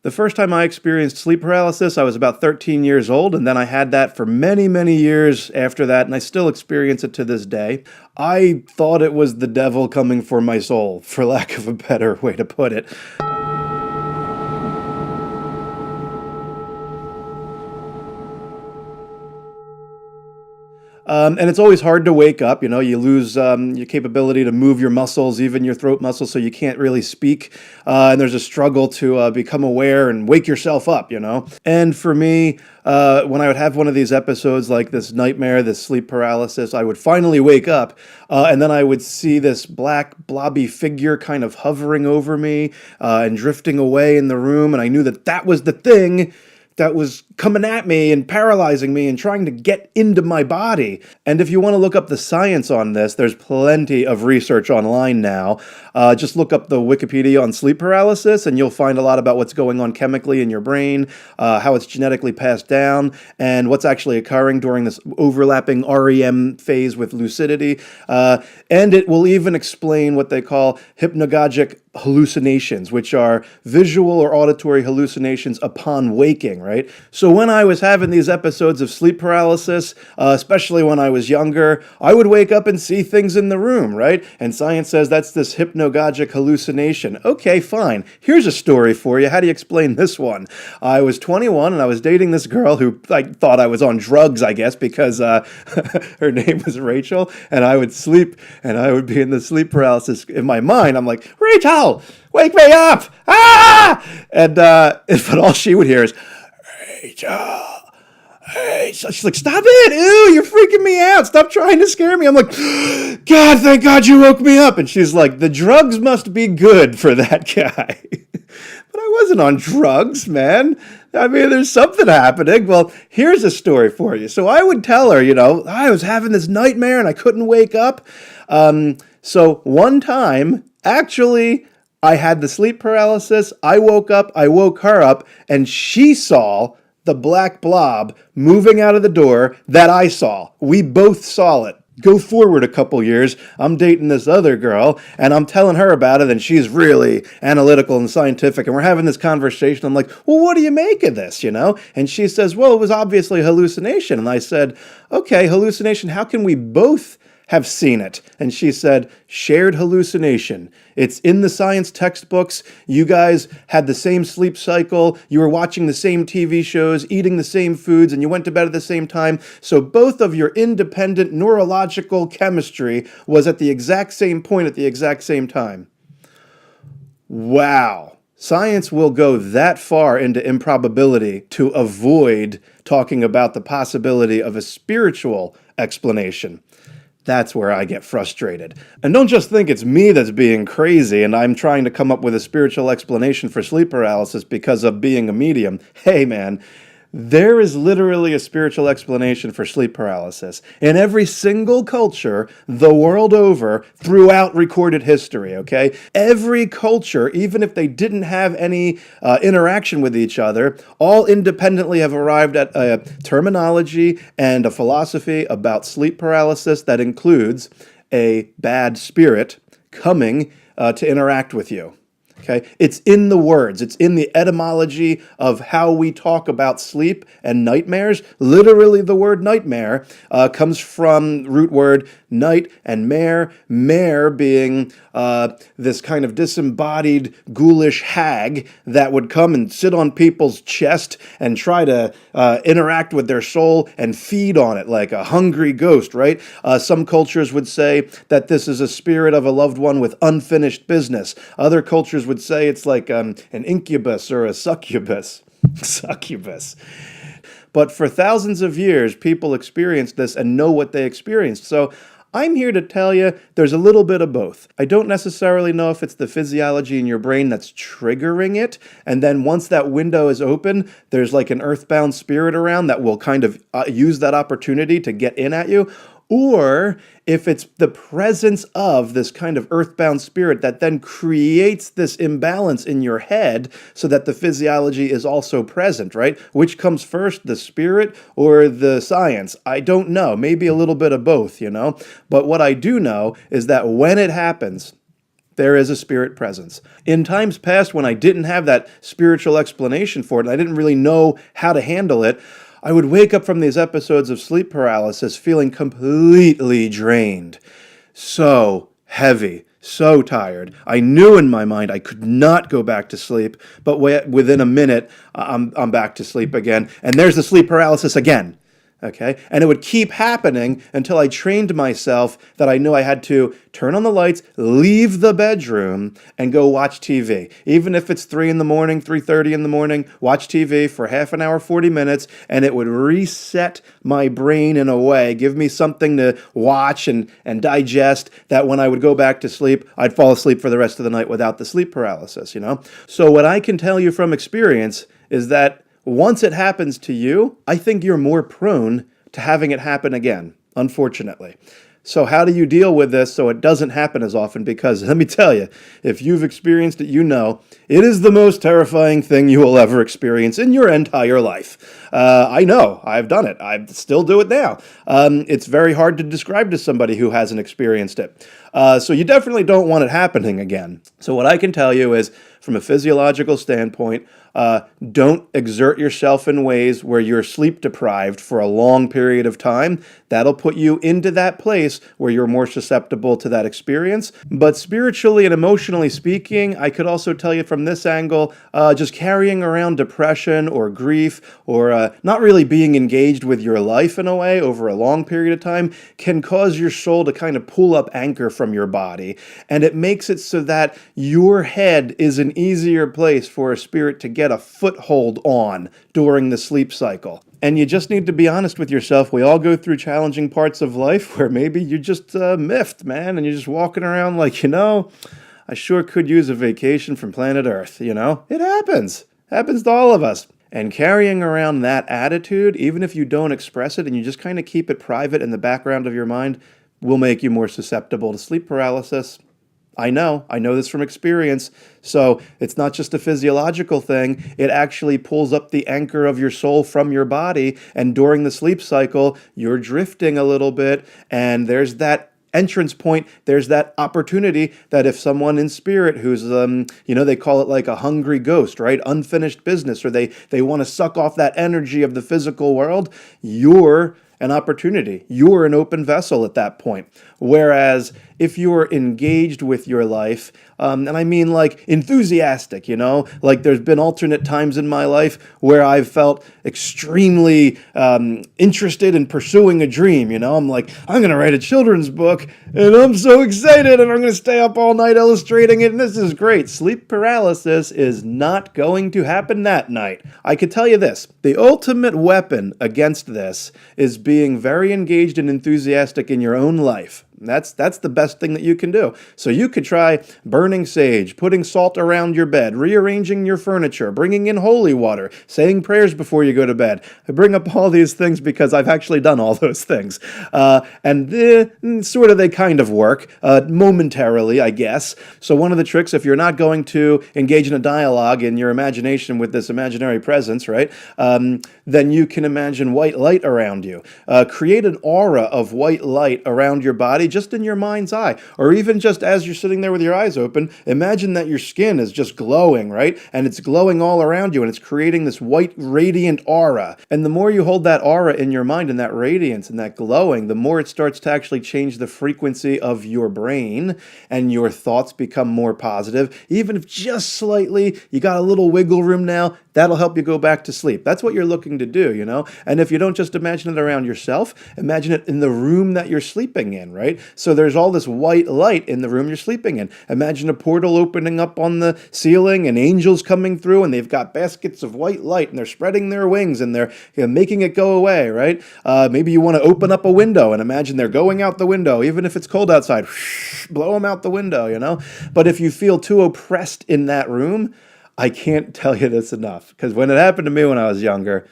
The first time I experienced sleep paralysis, I was about 13 years old, and then I had that for many, many years after that, and I still experience it to this day. I thought it was the devil coming for my soul, for lack of a better way to put it. And it's always hard to wake up. You lose your capability to move your muscles, even your throat muscles, so you can't really speak. And there's a struggle to become aware and wake yourself up. And for me, when I would have one of these episodes like this nightmare, this sleep paralysis, I would finally wake up, and then I would see this black blobby figure kind of hovering over me and drifting away in the room. And I knew that that was the thing that was coming at me and paralyzing me and trying to get into my body. And if you want to look up the science on this, there's plenty of research online now. Just look up the Wikipedia on sleep paralysis and you'll find a lot about what's going on chemically in your brain, how it's genetically passed down, and what's actually occurring during this overlapping REM phase with lucidity. And it will even explain what they call hypnagogic hallucinations, which are visual or auditory hallucinations upon waking, right? So when I was having these episodes of sleep paralysis, especially when I was younger, I would wake up and see things in the room, right? And science says that's this hypnagogic hallucination. Okay, fine. Here's a story for you. How do you explain this one? I was 21 and I was dating this girl who I thought I was on drugs, I guess, because her name was Rachel, and I would sleep and I would be in the sleep paralysis. In my mind, I'm like, Rachel, wake me up! Ah! And but all she would hear is, Rachel. Hey, so she's like, stop it! Ew, you're freaking me out! Stop trying to scare me! I'm like, God, thank God you woke me up! And she's like, the drugs must be good for that guy. But I wasn't on drugs, man. I mean, there's something happening. Well, here's a story for you. So I would tell her, I was having this nightmare and I couldn't wake up. So one time, actually, I had the sleep paralysis. I woke up, I woke her up, and she saw the black blob moving out of the door that I saw. We both saw it. Go forward a couple years, I'm dating this other girl, and I'm telling her about it, and she's really analytical and scientific, and we're having this conversation. I'm like, well, what do you make of this, And she says, well, it was obviously a hallucination. And I said, okay, hallucination, how can we both have seen it? And she said, shared hallucination. It's in the science textbooks. You guys had the same sleep cycle. You were watching the same TV shows, eating the same foods, and you went to bed at the same time. So both of your independent neurological chemistry was at the exact same point at the exact same time. Wow. Science will go that far into improbability to avoid talking about the possibility of a spiritual explanation. That's where I get frustrated. And don't just think it's me that's being crazy and I'm trying to come up with a spiritual explanation for sleep paralysis because of being a medium. Hey, man, there is literally a spiritual explanation for sleep paralysis in every single culture the world over throughout recorded history, okay? Every culture, even if they didn't have any interaction with each other, all independently have arrived at a terminology and a philosophy about sleep paralysis that includes a bad spirit coming to interact with you. Okay, it's in the words. It's in the etymology of how we talk about sleep and nightmares. Literally, the word nightmare comes from root word night and mare. Mare being this kind of disembodied, ghoulish hag that would come and sit on people's chest and try to interact with their soul and feed on it like a hungry ghost, right? Some cultures would say that this is a spirit of a loved one with unfinished business. Other cultures would say it's like an incubus or a succubus. Succubus. But for thousands of years, people experienced this and know what they experienced. So I'm here to tell you there's a little bit of both. I don't necessarily know if it's the physiology in your brain that's triggering it, and then once that window is open, there's like an earthbound spirit around that will kind of use that opportunity to get in at you, or if it's the presence of this kind of earthbound spirit that then creates this imbalance in your head so that the physiology is also present, right? Which comes first, the spirit or the science? I don't know. Maybe a little bit of both, But what I do know is that when it happens, there is a spirit presence. In times past, when I didn't have that spiritual explanation for it, and I didn't really know how to handle it, I would wake up from these episodes of sleep paralysis feeling completely drained. So heavy, so tired. I knew in my mind I could not go back to sleep, but within a minute, I'm back to sleep again. And there's the sleep paralysis again. Okay? And it would keep happening until I trained myself that I knew I had to turn on the lights, leave the bedroom, and go watch TV. Even if it's 3 in the morning, 3:30 in the morning, watch TV for half an hour, 40 minutes, and it would reset my brain in a way, give me something to watch and digest, that when I would go back to sleep, I'd fall asleep for the rest of the night without the sleep paralysis, you know? So what I can tell you from experience is that once it happens to you, I think you're more prone to having it happen again, unfortunately. So how do you deal with this so it doesn't happen as often? Because let me tell you, if you've experienced it, you know, it is the most terrifying thing you will ever experience in your entire life. I know, I've done it. I still do it now. It's very hard to describe to somebody who hasn't experienced it. So you definitely don't want it happening again. So what I can tell you is, from a physiological standpoint, don't exert yourself in ways where you're sleep deprived for a long period of time. That'll put you into that place where you're more susceptible to that experience. But spiritually and emotionally speaking, I could also tell you from this angle, just carrying around depression or grief or not really being engaged with your life in a way over a long period of time can cause your soul to kind of pull up anchor from your body. And it makes it so that your head is an easier place for a spirit to get a foothold on during the sleep cycle. And you just need to be honest with yourself. We all go through challenging parts of life where maybe you're just miffed, man, and you're just walking around like, I sure could use a vacation from planet Earth, It happens. Happens to all of us. And carrying around that attitude, even if you don't express it and you just kind of keep it private in the background of your mind, will make you more susceptible to sleep paralysis. I know this from experience. So it's not just a physiological thing. It actually pulls up the anchor of your soul from your body. And during the sleep cycle, you're drifting a little bit. And there's that entrance point. There's that opportunity that if someone in spirit who's, they call it like a hungry ghost, right? Unfinished business, or they want to suck off that energy of the physical world, you're an opportunity. You're an open vessel at that point. Whereas if you're engaged with your life, and I mean like enthusiastic, like there's been alternate times in my life where I've felt extremely interested in pursuing a dream, I'm like, I'm going to write a children's book and I'm so excited and I'm going to stay up all night illustrating it and this is great. Sleep paralysis is not going to happen that night. I could tell you this, the ultimate weapon against this is being very engaged and enthusiastic in your own life. That's the best thing that you can do. So you could try burning sage, putting salt around your bed, rearranging your furniture, bringing in holy water, saying prayers before you go to bed. I bring up all these things because I've actually done all those things. Sort of they kind of work, momentarily, I guess. So one of the tricks, if you're not going to engage in a dialogue in your imagination with this imaginary presence, right, then you can imagine white light around you. Create an aura of white light around your body, just in your mind's eye, or even just as you're sitting there with your eyes open, imagine that your skin is just glowing, right? And it's glowing all around you, and it's creating this white, radiant aura. And the more you hold that aura in your mind and that radiance and that glowing, the more it starts to actually change the frequency of your brain, and your thoughts become more positive. Even if just slightly, you got a little wiggle room now, that'll help you go back to sleep. That's what you're looking to do, And if you don't just imagine it around yourself, imagine it in the room that you're sleeping in, right? So there's all this white light in the room you're sleeping in. Imagine a portal opening up on the ceiling and angels coming through and they've got baskets of white light and they're spreading their wings and they're making it go away, right? Maybe you want to open up a window and imagine they're going out the window, even if it's cold outside, blow them out the window, But if you feel too oppressed in that room, I can't tell you this enough, because when it happened to me when I was younger,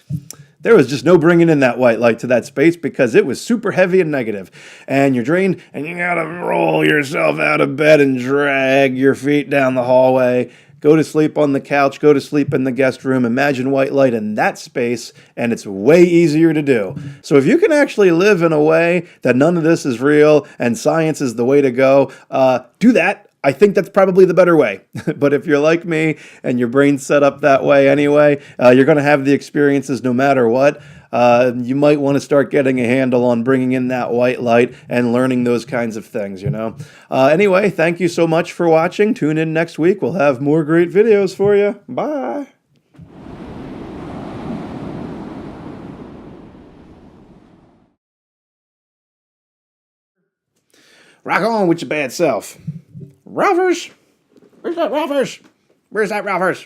there was just no bringing in that white light to that space because it was super heavy and negative. And you're drained and you gotta roll yourself out of bed and drag your feet down the hallway. Go to sleep on the couch, go to sleep in the guest room, imagine white light in that space, and it's way easier to do. So if you can actually live in a way that none of this is real and science is the way to go, do that. I think that's probably the better way. But if you're like me and your brain's set up that way anyway, you're going to have the experiences no matter what. You might want to start getting a handle on bringing in that white light and learning those kinds of things, you know. Anyway, thank you so much for watching. Tune in next week. We'll have more great videos for you. Bye. Rock on with your bad self. Ralphers! Where's that Ralphers? Where's that Ralphers?